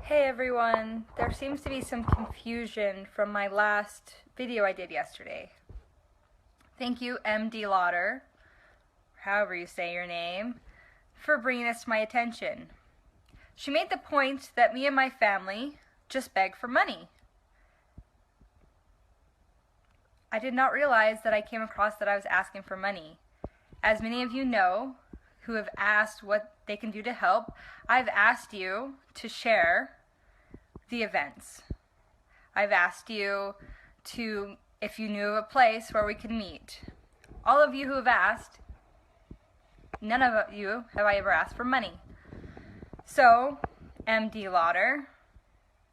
Hey everyone, there seems to be some confusion from my last video I did yesterday. Thank you, MD Lauder, however you say your name, for bringing this to my attention. She made the point that me and my family just beg for money. I did not realize that I came across that I was asking for money. As many of you know, who have asked what they can do to help, I've asked you to share the events. I've asked you to, if you knew of a place where we could meet. All of you who have asked, none of you have I ever asked for money. So, MD Lauder,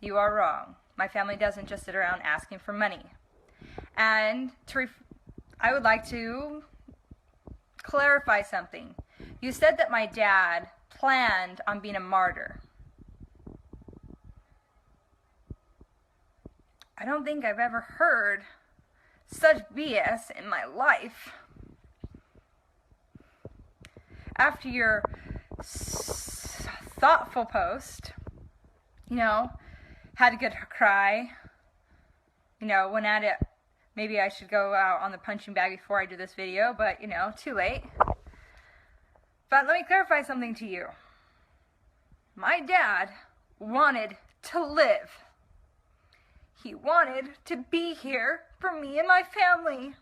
you are wrong. My family doesn't just sit around asking for money. And I would like to clarify something. You said that my dad planned on being a martyr. I don't think I've ever heard such BS in my life. After your thoughtful post, had a good cry, went at it. Maybe I should go out on the punching bag before I do this video, but, too late. But let me clarify something to you. My dad wanted to live. He wanted to be here for me and my family.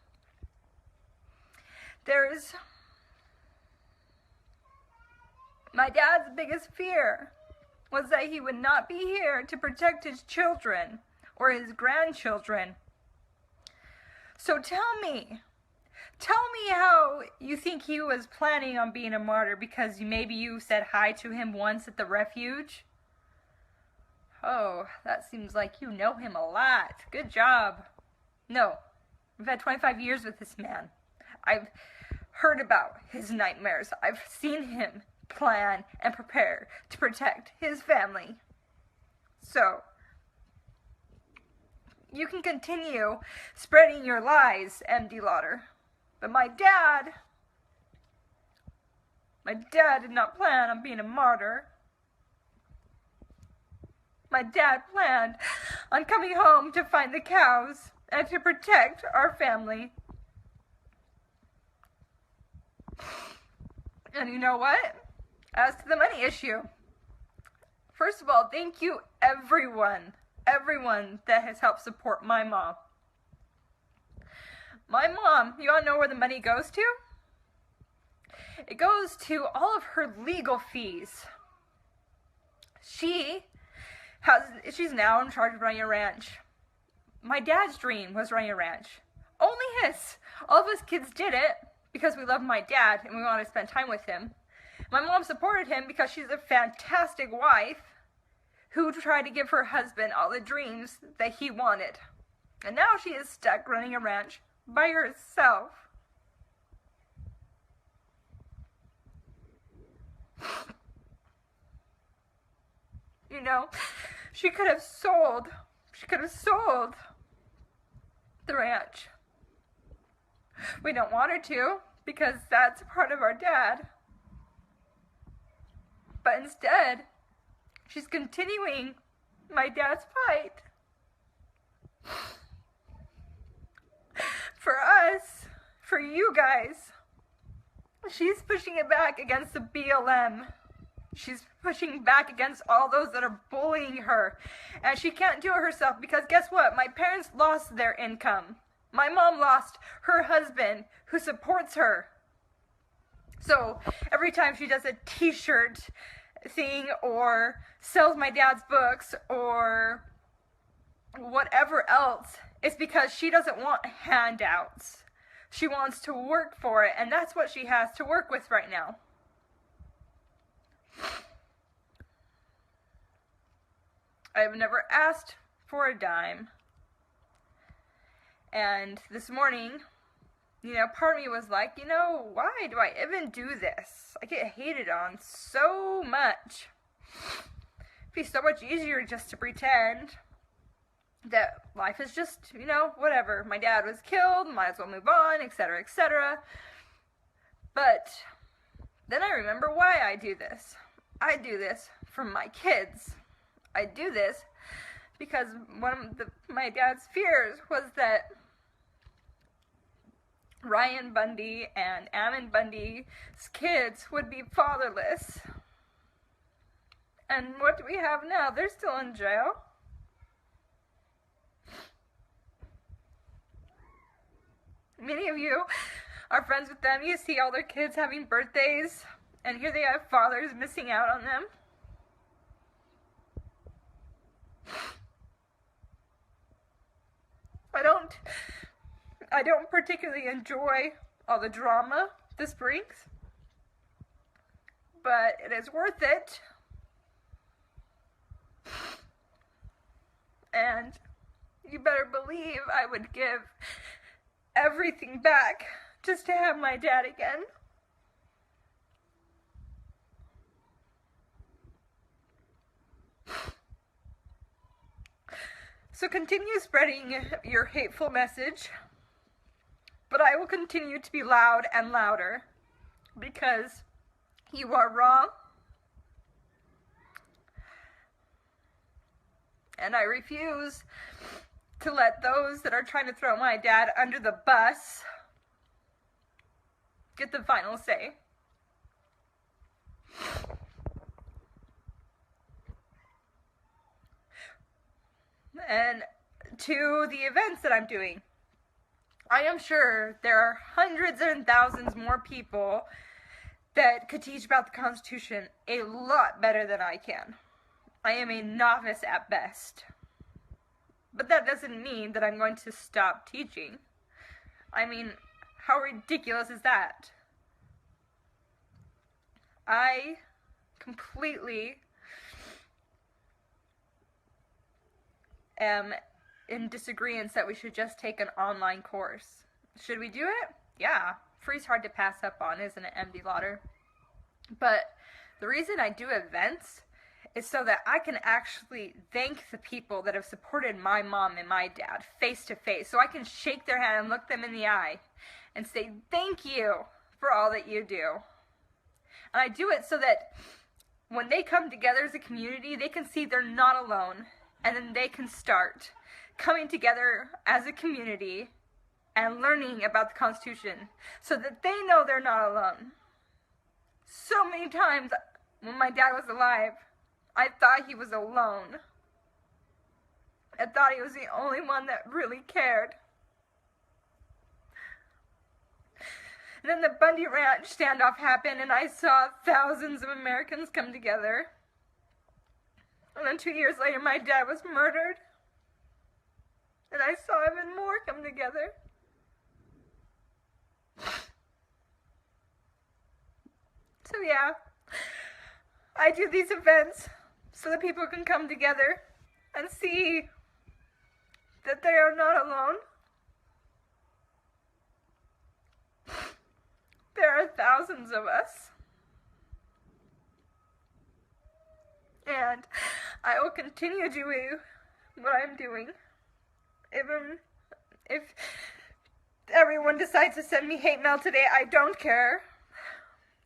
My dad's biggest fear was that he would not be here to protect his children or his grandchildren. So tell me how you think he was planning on being a martyr, because maybe you said hi to him once at the refuge? Oh, that seems like you know him a lot. Good job. No, I've had 25 years with this man. I've heard about his nightmares. I've seen him plan and prepare to protect his family. So, you can continue spreading your lies, MD Lauder. But my dad did not plan on being a martyr. My dad planned on coming home to find the cows and to protect our family. And you know what? As to the money issue, first of all, thank you everyone that has helped support my mom. My mom, you all know where the money goes to? It goes to all of her legal fees. She's now in charge of running a ranch. My dad's dream was running a ranch. Only his. All of us kids did it because we love my dad and we want to spend time with him. My mom supported him because she's a fantastic wife who tried to give her husband all the dreams that he wanted. And now she is stuck running a ranch by herself. She could have sold the ranch. We don't want her to, because that's part of our dad. But instead, she's continuing my dad's fight. For us, for you guys, she's pushing it back against the BLM. She's pushing back against all those that are bullying her. And she can't do it herself because guess what? My parents lost their income. My mom lost her husband who supports her. So every time she does a t-shirt thing or sells my dad's books or whatever else, it's because she doesn't want handouts. She wants to work for it, and that's what she has to work with right now. I've never asked for a dime. And this morning, part of me was like, why do I even do this? I get hated on so much. It'd be so much easier just to pretend that life is just, whatever. My dad was killed, might as well move on, etc., etc. But then I remember why I do this. I do this for my kids. I do this because one of my dad's fears was that Ryan Bundy and Ammon Bundy's kids would be fatherless. And what do we have now? They're still in jail. Many of you are friends with them. You see all their kids having birthdays, and here they have fathers missing out on them. I don't particularly enjoy all the drama this brings, but it is worth it. And you better believe I would give everything back just to have my dad again. So continue spreading your hateful message, but I will continue to be loud and louder because you are wrong, and I refuse to let those that are trying to throw my dad under the bus get the final say. And to the events that I'm doing, I am sure there are hundreds and thousands more people that could teach about the Constitution a lot better than I can. I am a novice at best. But that doesn't mean that I'm going to stop teaching. I mean, how ridiculous is that? I completely am in disagreement that we should just take an online course. Should we do it? Yeah. Free's hard to pass up on, isn't it, MD Lauder? But the reason I do events is so that I can actually thank the people that have supported my mom and my dad face to face. So I can shake their hand and look them in the eye and say, thank you for all that you do. And I do it so that when they come together as a community, they can see they're not alone. And then they can start coming together as a community and learning about the Constitution so that they know they're not alone. So many times when my dad was alive, I thought he was alone. I thought he was the only one that really cared. And then the Bundy Ranch standoff happened, and I saw thousands of Americans come together. And then 2 years later, my dad was murdered. And I saw even more come together. So yeah, I do these events so that people can come together and see that they are not alone. There are thousands of us. And I will continue doing what I'm doing. Even if everyone decides to send me hate mail today, I don't care.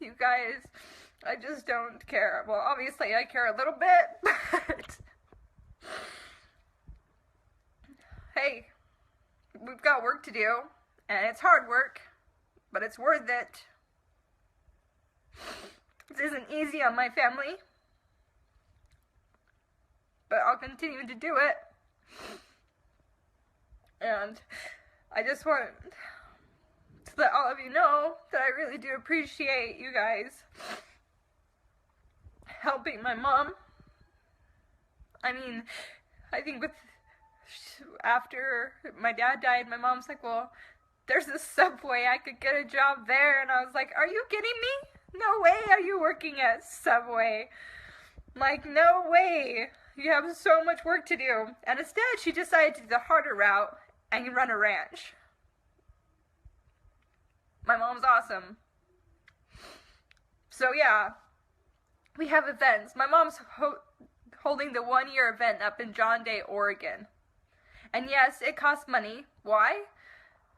You guys, I just don't care. Well, obviously I care a little bit, but hey, we've got work to do, and it's hard work, but it's worth it. This isn't easy on my family, but I'll continue to do it. And I just want to let all of you know that I really do appreciate you guys helping my mom. I mean, I think after my dad died, my mom's like, well, there's a Subway, I could get a job there. And I was like, are you kidding me? No way are you working at Subway. Like, no way. You have so much work to do. And instead, she decided to do the harder route and run a ranch. My mom's awesome. So yeah, we have events. My mom's holding the 1-year event up in John Day, Oregon. And yes, it costs money. Why?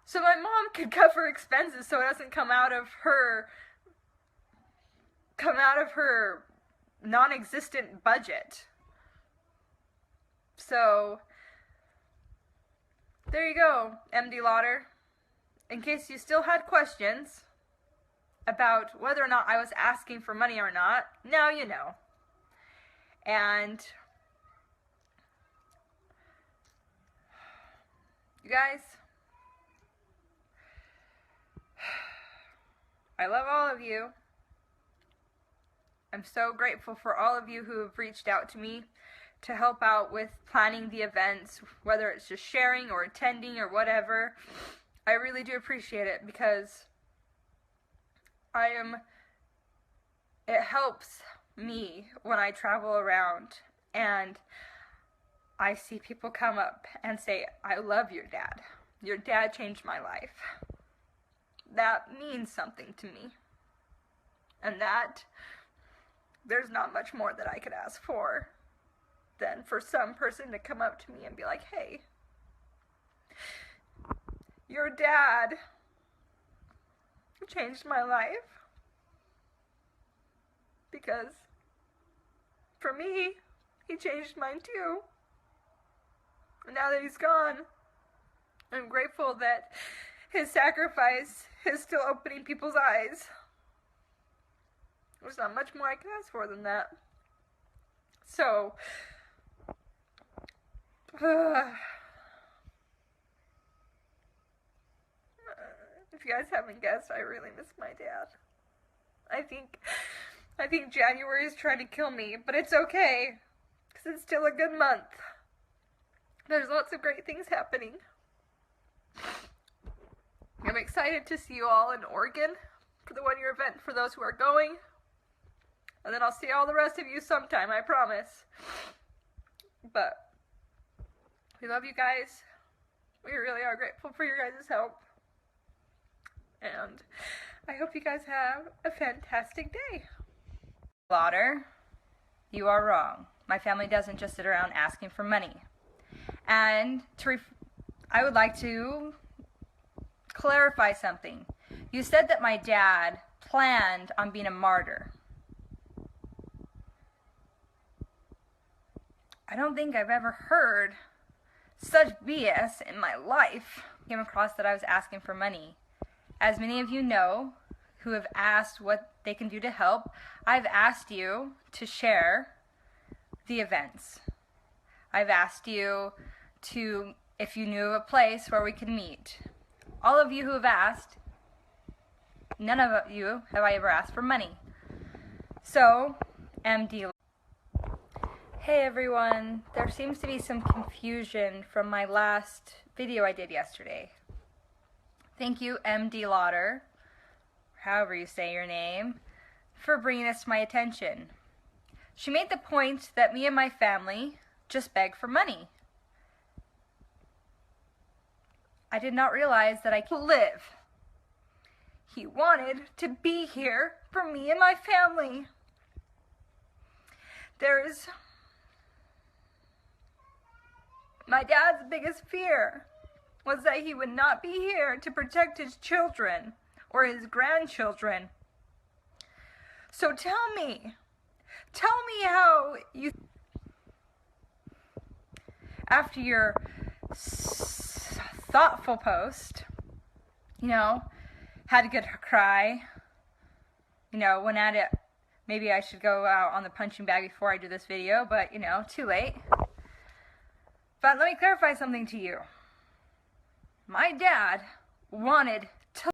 So my mom can cover expenses so it doesn't come out of her non-existent budget. So, there you go, MD Lauder. In case you still had questions about whether or not I was asking for money or not, now you know. And you guys, I love all of you. I'm so grateful for all of you who have reached out to me to help out with planning the events, whether it's just sharing or attending or whatever. I really do appreciate it because it helps me when I travel around and I see people come up and say, I love your dad. Your dad changed my life. That means something to me. And that, there's not much more that I could ask for than for some person to come up to me and be like, hey, your dad changed my life. Because for me, he changed mine too. And now that he's gone, I'm grateful that his sacrifice is still opening people's eyes. There's not much more I can ask for than that. So, if you guys haven't guessed, I really miss my dad. I think January is trying to kill me, but it's okay, because it's still a good month. There's lots of great things happening. I'm excited to see you all in Oregon for the one-year event for those who are going. And then I'll see all the rest of you sometime, I promise. But we love you guys. We really are grateful for your guys' help. And I hope you guys have a fantastic day. Lauder, you are wrong. My family doesn't just sit around asking for money. And I would like to clarify something. You said that my dad planned on being a martyr. I don't think I've ever heard such BS in my life. I came across that I was asking for money. As many of you know, who have asked what they can do to help, I've asked you to share the events. I've asked you to, if you knew of a place where we could meet. All of you who have asked, none of you have I ever asked for money. So, MD. Hey everyone, there seems to be some confusion from my last video I did yesterday. Thank you, MD Lauder, however you say your name, for bringing this to my attention. She made the point that me and my family just beg for money. I did not realize that I could live. He wanted to be here for me and my family. My dad's biggest fear was that he would not be here to protect his children or his grandchildren. So tell me how you, after your thoughtful post, had a good cry, went at it. Maybe I should go out on the punching bag before I do this video, but too late. But let me clarify something to you. My dad wanted